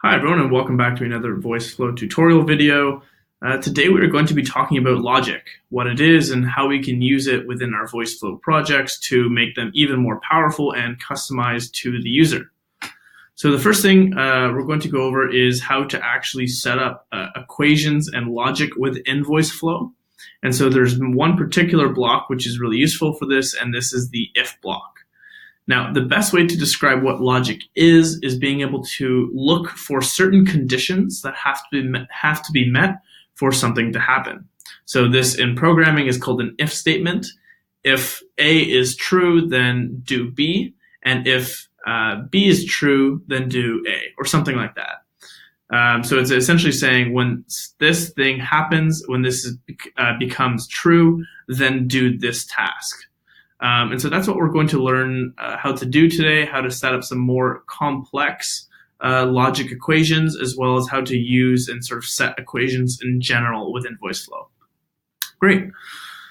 Hi everyone and welcome back to another Voiceflow tutorial video. Today we are going to be talking about logic, what it is and how we can use it within our Voiceflow projects to make them even more powerful and customized to the user. So the first thing we're going to go over is how to actually set up equations and logic within Voiceflow. And so there's one particular block which is really useful for this, and this is the if block. Now, the best way to describe what logic is being able to look for certain conditions that have to be met for something to happen. So this in programming is called an if statement. If A is true, then do B, and if B is true, then do A, or something like that. So it's essentially saying when this thing happens, when this becomes true, then do this task. And so that's what we're going to learn how to do today, how to set up some more complex logic equations, as well as how to use and sort of set equations in general within Voiceflow. Great.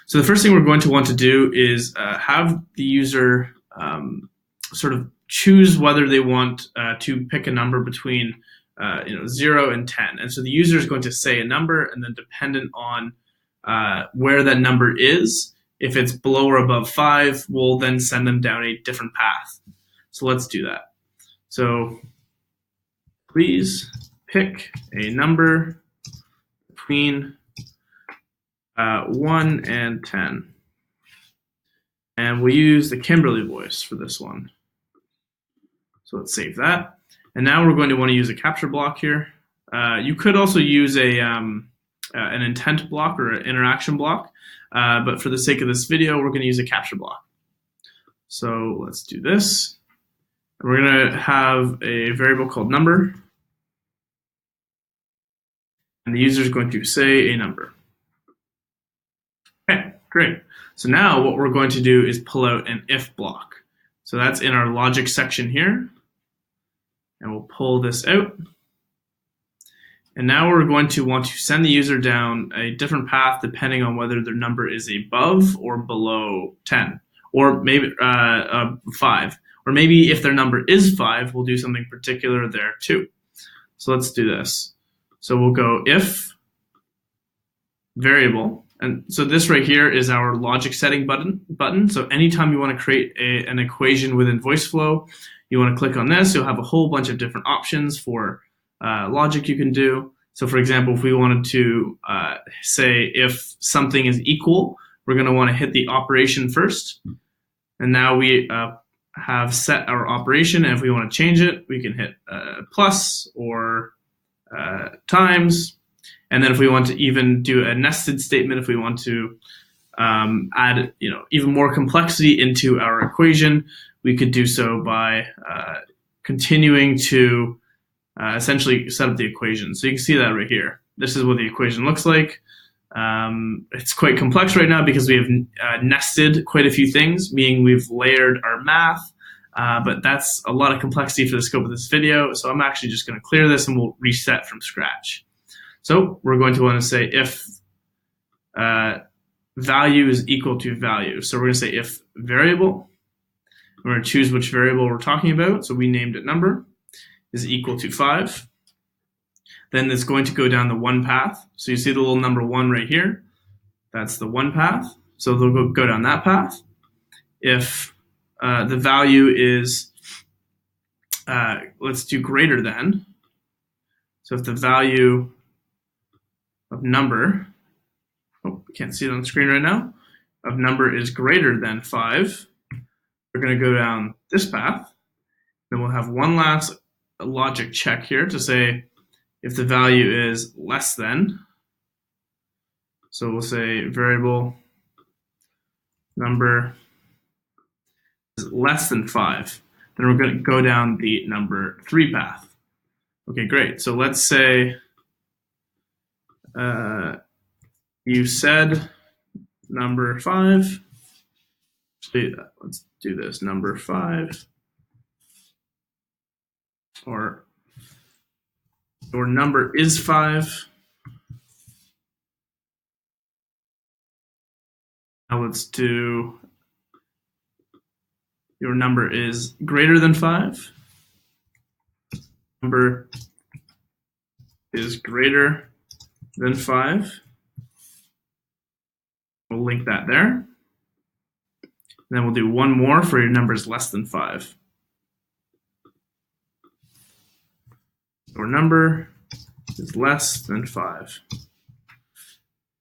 So the first thing we're going to want to do is have the user sort of choose whether they want to pick a number between 0 and 10. And so the user is going to say a number, and then dependent on where that number is, if it's below or above 5, we'll then send them down a different path. So let's do that. So please pick a number between 1 and 10. And we'll use the Kimberly voice for this one. So let's save that. And now we're going to want to use a capture block here. You could also use an intent block or an interaction block. But for the sake of this video, we're going to use a capture block. So let's do this. And we're going to have a variable called number. And the user is going to say a number. Okay, great. So now what we're going to do is pull out an if block. So that's in our logic section here. And we'll pull this out. And now we're going to want to send the user down a different path depending on whether their number is above or below 10, or maybe 5. Or maybe if their number is 5, we'll do something particular there too. So let's do this. So we'll go if variable. And so this right here is our logic setting button. So anytime you want to create an equation within Voiceflow, you want to click on this. You'll have a whole bunch of different options for logic you can do. So for example, if we wanted to say if something is equal, we're going to want to hit the operation first. And now we have set our operation. And if we want to change it, we can hit plus or times. And then if we want to even do a nested statement, if we want to add even more complexity into our equation, we could do so by continuing to essentially set up the equation. So you can see that right here. This is what the equation looks like. It's quite complex right now because we have nested quite a few things, meaning we've layered our math, but that's a lot of complexity for the scope of this video. So I'm actually just going to clear this and we'll reset from scratch. So we're going to want to say if value is equal to value. So we're going to say if variable. We're going to choose which variable we're talking about. So we named it number is equal to 5. Then it's going to go down the 1 path. So you see the little number 1 right here. That's the 1 path. So they'll go down that path. If the value is, let's do greater than. So if the value of number, oh, we can't see it on the screen right now, of number is greater than 5, we're going to go down this path. Then we'll have one last logic check here to say if the value is less than. So we'll say variable number is less than 5. Then we're going to go down the number 3 path. Okay, great. So let's say you said number 5. Let's do this, number 5. Or your number is 5. Now let's do your number is greater than 5. Number is greater than 5. We'll link that there. And then we'll do one more for your numbers less than 5. Our number is less than 5.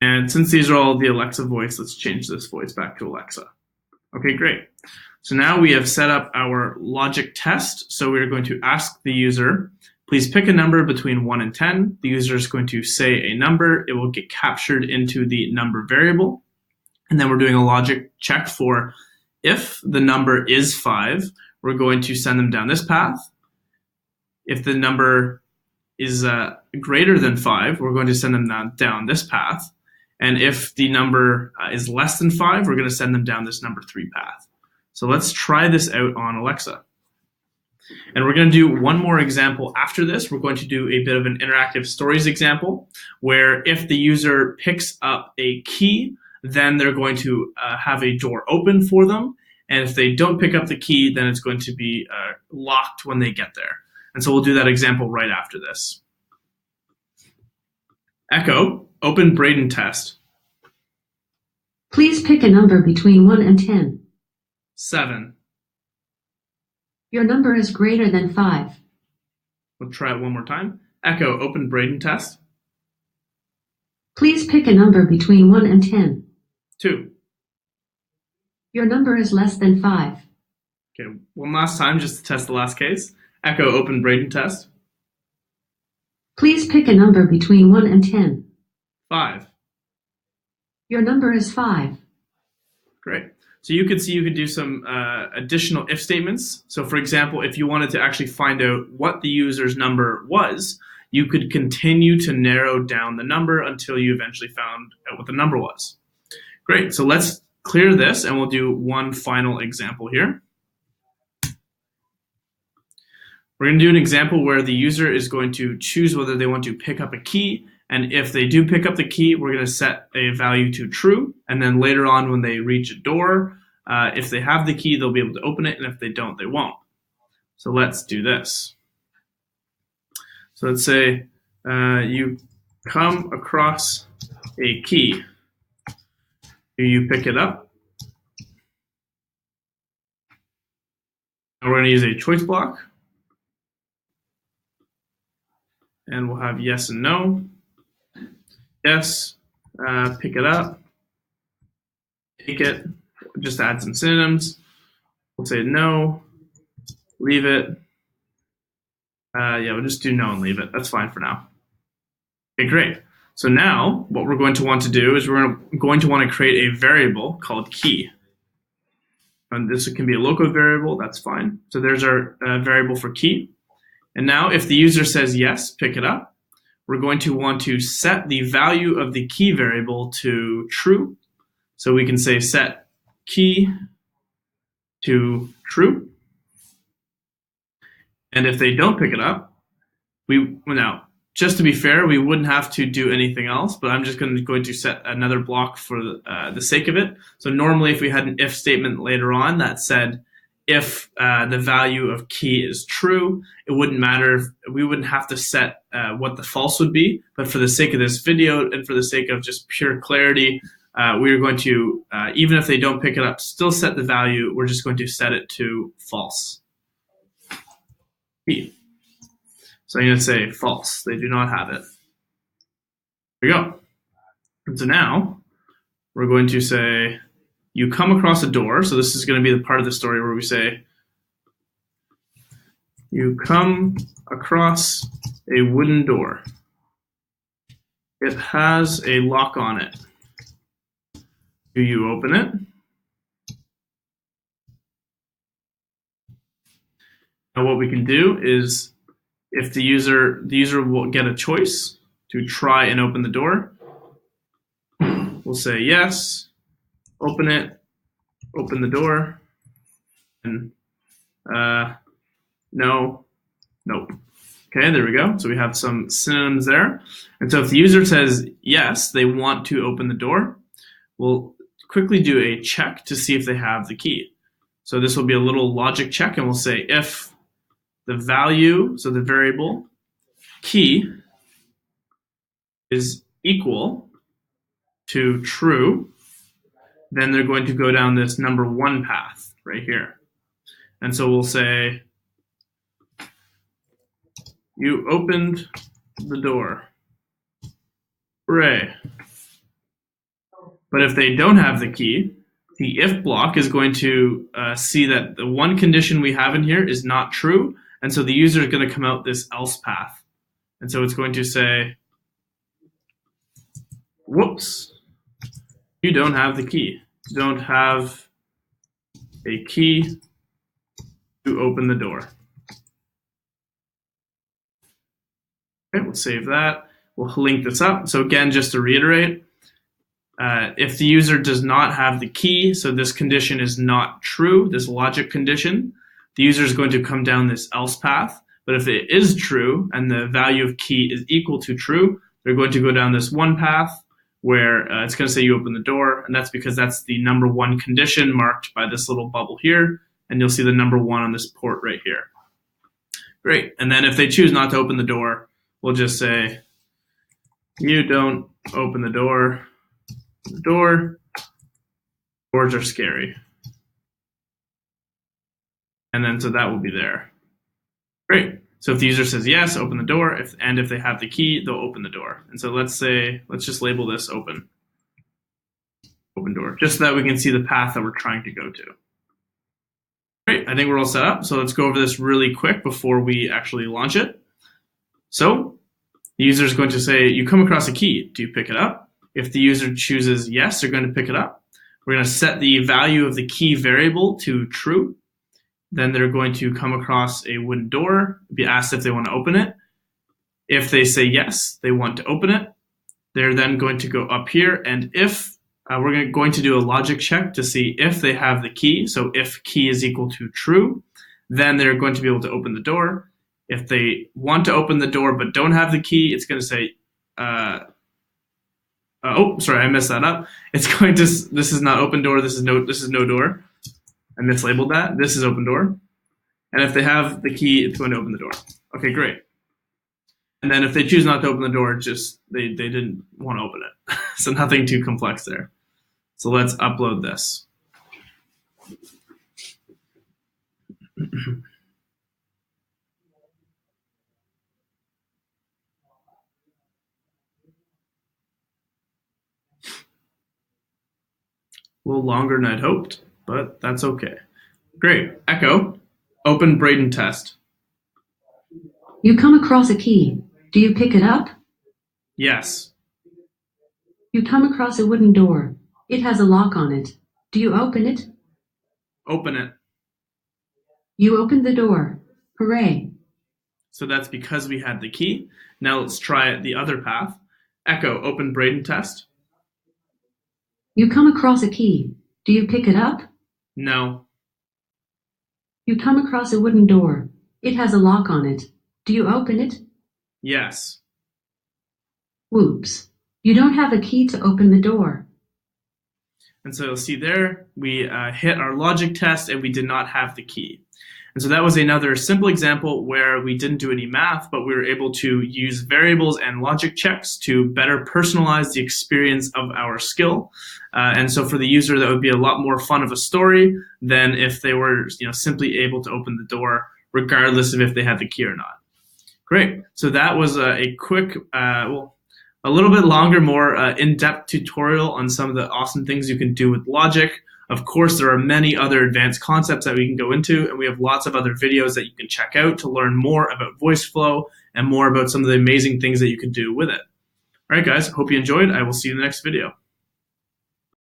And since these are all the Alexa voice, let's change this voice back to Alexa. Okay, great. So now we have set up our logic test. So we're going to ask the user, please pick a number between 1 and 10. The user is going to say a number. It will get captured into the number variable. And then we're doing a logic check for if the number is 5, we're going to send them down this path. If the number is greater than 5, we're going to send them down this path. And if the number is less than 5, we're going to send them down this number 3 path. So let's try this out on Alexa. And we're going to do one more example after this. We're going to do a bit of an interactive stories example where if the user picks up a key, then they're going to have a door open for them. And if they don't pick up the key, then it's going to be locked when they get there. And so we'll do that example right after this. Echo, open Braden test. Please pick a number between 1 and 10. 7. Your number is greater than 5. We'll try it one more time. Echo, open Braden test. Please pick a number between 1 and 10. 2. Your number is less than 5. Okay, one last time just to test the last case. Echo, open Braden test. Please pick a number between 1 and 10. 5. Your number is 5. Great. So you could see you could do some additional if statements. So for example, if you wanted to actually find out what the user's number was, you could continue to narrow down the number until you eventually found out what the number was. Great. So let's clear this and we'll do one final example here. We're going to do an example where the user is going to choose whether they want to pick up a key. And if they do pick up the key, we're going to set a value to true. And then later on when they reach a door, if they have the key, they'll be able to open it. And if they don't, they won't. So let's do this. So let's say you come across a key. Do you pick it up? And we're going to use a choice block. And we'll have yes and no. Yes, pick it up. Take it, just add some synonyms. We'll say no, leave it. Yeah, we'll just do no and leave it. That's fine for now. Okay, great. So now what we're going to want to do is we're going to want to create a variable called key. And this can be a local variable, that's fine. So there's our variable for key. And now if the user says yes, pick it up, we're going to want to set the value of the key variable to true. So we can say set key to true. And if they don't pick it up, now, just to be fair, we wouldn't have to do anything else, but I'm just going to set another block for the sake of it. So normally if we had an if statement later on that said, if the value of key is true, it wouldn't matter. We wouldn't have to set what the false would be. But for the sake of this video and for the sake of just pure clarity, we're going to, even if they don't pick it up, still set the value. We're just going to set it to false. Key. So I'm going to say false. They do not have it. There we go. And so now we're going to say, you come across a door. So this is going to be the part of the story where we say, you come across a wooden door. It has a lock on it. Do you open it? Now what we can do is, if the user will get a choice to try and open the door, we'll say yes. Open it, open the door, and no, nope. Okay, there we go. So we have some synonyms there. And so if the user says yes, they want to open the door, we'll quickly do a check to see if they have the key. So this will be a little logic check, and we'll say if the value, so the variable key is equal to true, then they're going to go down this number 1 path right here. And so we'll say, you opened the door. Hooray. But if they don't have the key, the if block is going to see that the one condition we have in here is not true, and so the user is going to come out this else path. And so it's going to say, whoops, you don't have the key. You don't have a key to open the door. Okay, we'll save that. We'll link this up. So again, just to reiterate, if the user does not have the key, so this condition is not true, this logic condition, the user is going to come down this else path. But if it is true and the value of key is equal to true, they're going to go down this 1 path where it's going to say you open the door, and that's because that's the number 1 condition marked by this little bubble here, and you'll see the number 1 on this port right here. Great. And then if they choose not to open the door, we'll just say, you don't open the door. Doors are scary. And then so that will be there. Great. So if the user says yes, open the door, if they have the key, they'll open the door. And so let's just label this open door, just so that we can see the path that we're trying to go to. Great, I think we're all set up. So let's go over this really quick before we actually launch it. So the user is going to say, you come across a key, do you pick it up? If the user chooses yes, they're going to pick it up. We're going to set the value of the key variable to true. Then they're going to come across a wooden door, be asked if they want to open it. If they say yes, they want to open it, they're then going to go up here, and if we're going to do a logic check to see if they have the key. So if key is equal to true, then they're going to be able to open the door. If they want to open the door but don't have the key, it's going to say, oh, sorry, I messed that up. It's going to, this is not open door, this is no door. I mislabeled that. This is open door. And if they have the key, it's going to open the door. Okay, great. And then if they choose not to open the door, just they didn't want to open it. So nothing too complex there. So let's upload this. A little longer than I'd hoped, but that's okay. Great. Echo, open Braden test. You come across a key. Do you pick it up? Yes. You come across a wooden door. It has a lock on it. Do you open it? Open it. You opened the door. Hooray. So that's because we had the key. Now let's try it the other path. Echo, open Braden test. You come across a key. Do you pick it up? No. You come across a wooden door. It has a lock on it. Do you open it? Yes. Whoops. You don't have a key to open the door. And so you'll see there, we hit our logic test and we did not have the key. And so that was another simple example where we didn't do any math, but we were able to use variables and logic checks to better personalize the experience of our skill. And so for the user, that would be a lot more fun of a story than if they were, simply able to open the door, regardless of if they had the key or not. Great. So that was a quick, a little bit longer, more in-depth tutorial on some of the awesome things you can do with logic. Of course, there are many other advanced concepts that we can go into, and we have lots of other videos that you can check out to learn more about Voiceflow and more about some of the amazing things that you can do with it. All right, guys, hope you enjoyed. I will see you in the next video.